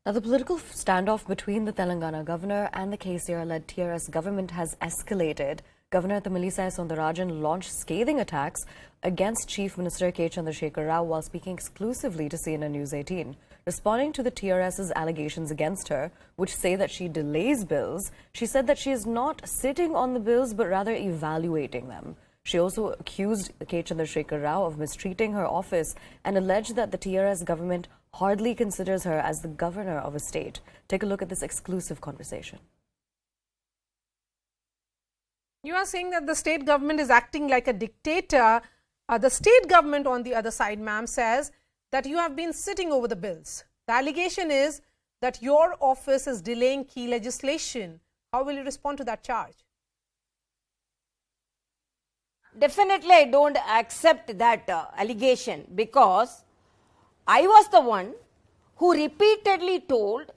Now, the political standoff between the Telangana governor and the KCR-led TRS government has escalated. Governor Tamilisai Soundararajan launched scathing attacks against Chief Minister KCR while speaking exclusively to CNN News 18. Responding to the TRS's allegations against her, which say that she delays bills, she said that she is not sitting on the bills but rather evaluating them. She also accused KCR of mistreating her office and alleged that the TRS government hardly considers her as the governor of a state. Take a look at this exclusive conversation. You are saying that the state government is acting like a dictator. The state government on the other side, ma'am, says that you have been sitting over the bills. The allegation is that your office is delaying key legislation. How will you respond to that charge? Definitely, I don't accept that allegation, because I was the one who repeatedly told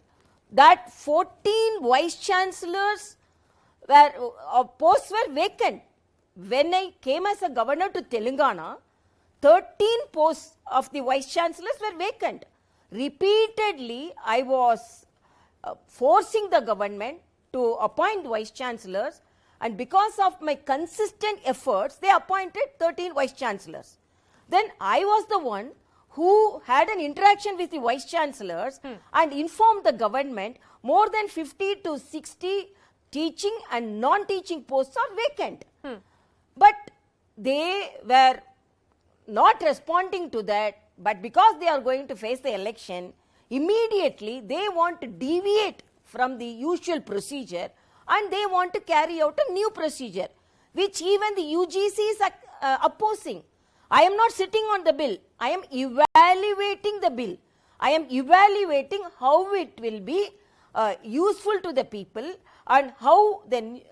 that 14 vice chancellors posts were vacant. When I came as a governor to Telangana, 13 posts of the vice chancellors were vacant. Repeatedly, I was forcing the government to appoint vice chancellors, and because of my consistent efforts, they appointed 13 vice chancellors. Then I was the one who had an interaction with the vice chancellors and informed the government more than 50 to 60 teaching and non-teaching posts are vacant. But they were not responding to that, but because they are going to face the election, immediately they want to deviate from the usual procedure and they want to carry out a new procedure, which even the UGC is opposing. I am not sitting on the bill. I am evaluating the bill. I am evaluating how it will be useful to the people and how the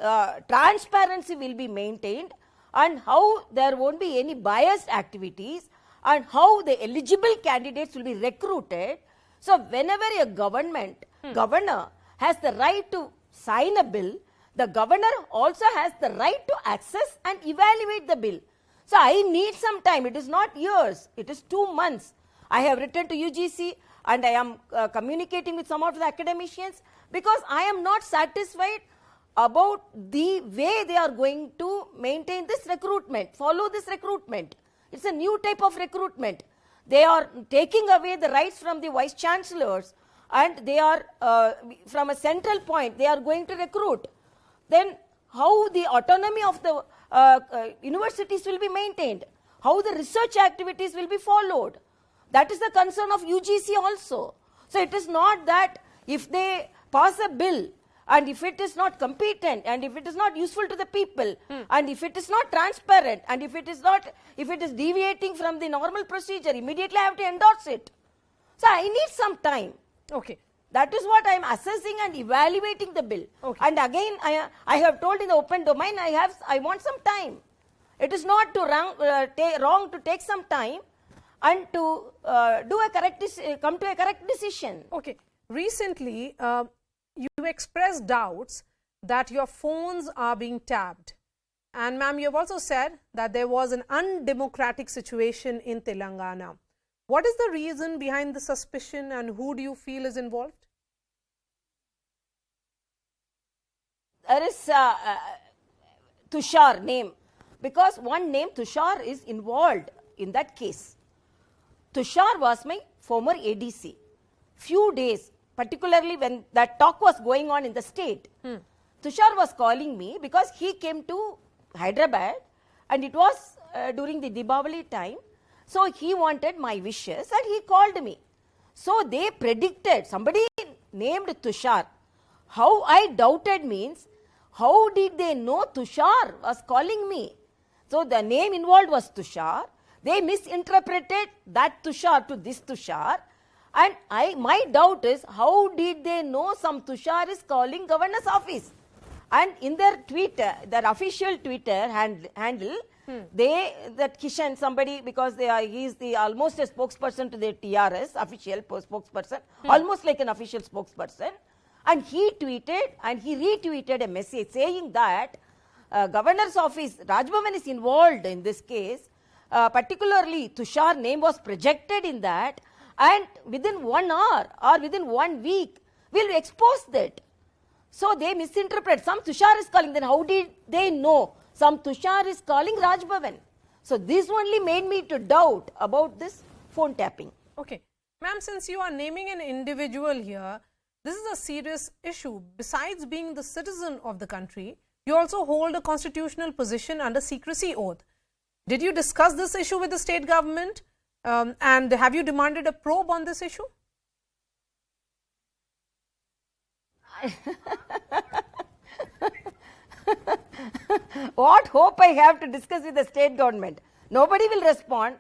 transparency will be maintained and how there won't be any biased activities and how the eligible candidates will be recruited. So whenever a governor has the right to sign a bill, the governor also has the right to access and evaluate the bill. So I need some time. It is not years. It is 2 months. I have written to UGC and I am communicating with some of the academicians because I am not satisfied about the way they are going to maintain this recruitment, follow this recruitment. It's a new type of recruitment. They are taking away the rights from the vice chancellors and they are from a central point, they are going to recruit. Then how the autonomy of the universities will be maintained, how the research activities will be followed. That is the concern of UGC also. So it is not that if they pass a bill and if it is not competent and if it is not useful to the people and if it is not transparent and if it is deviating from the normal procedure, immediately I have to endorse it. So I need some time. Okay. That is what I am assessing and evaluating the bill. Okay. And again, I have told in the open domain, I want some time. It is not wrong to take some time and to come to a correct decision. Okay. Recently, you expressed doubts that your phones are being tapped. And ma'am, you have also said that there was an undemocratic situation in Telangana. What is the reason behind the suspicion and who do you feel is involved? There is Tushar name, because one name Tushar is involved in that case. Tushar was my former ADC. Few days, particularly when that talk was going on in the state, Tushar was calling me because he came to Hyderabad and it was during the Deepavali time. So he wanted my wishes and he called me. So they predicted, somebody named Tushar. How I doubted means, how did they know Tushar was calling me? So the name involved was Tushar. They misinterpreted that Tushar to this Tushar. And my doubt is, how did they know some Tushar is calling governor's office? And in their Twitter, their official Twitter handle, that Kishan, somebody, because he is almost a spokesperson to the TRS, official spokesperson, almost like an official spokesperson. And he tweeted and he retweeted a message saying that governor's office, Rajbhavan is involved in this case. Particularly Tushar name was projected in that and within 1 hour or within 1 week, we'll expose that. So they misinterpret. Some Tushar is calling. Then how did they know? Some Tushar is calling Raj Bhavan. So this only made me to doubt about this phone tapping. Okay. Ma'am, since you are naming an individual here, this is a serious issue. Besides being the citizen of the country, you also hold a constitutional position under secrecy oath. Did you discuss this issue with the state government? And have you demanded a probe on this issue? What hope I have to discuss with the state government? Nobody will respond.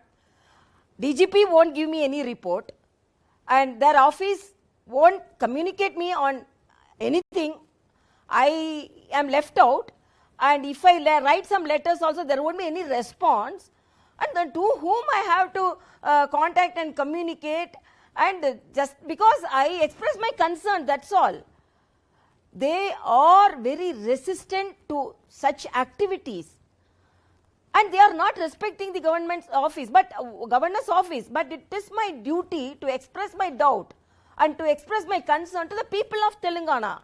DGP won't give me any report, and their office won't communicate me on anything. I am left out, and if I write some letters also, there won't be any response. And then to whom I have to contact and communicate, and just because I express my concern, that's all. They are very resistant to such activities, and they are not respecting the governor's office, but it is my duty to express my doubt and to express my concern to the people of Telangana.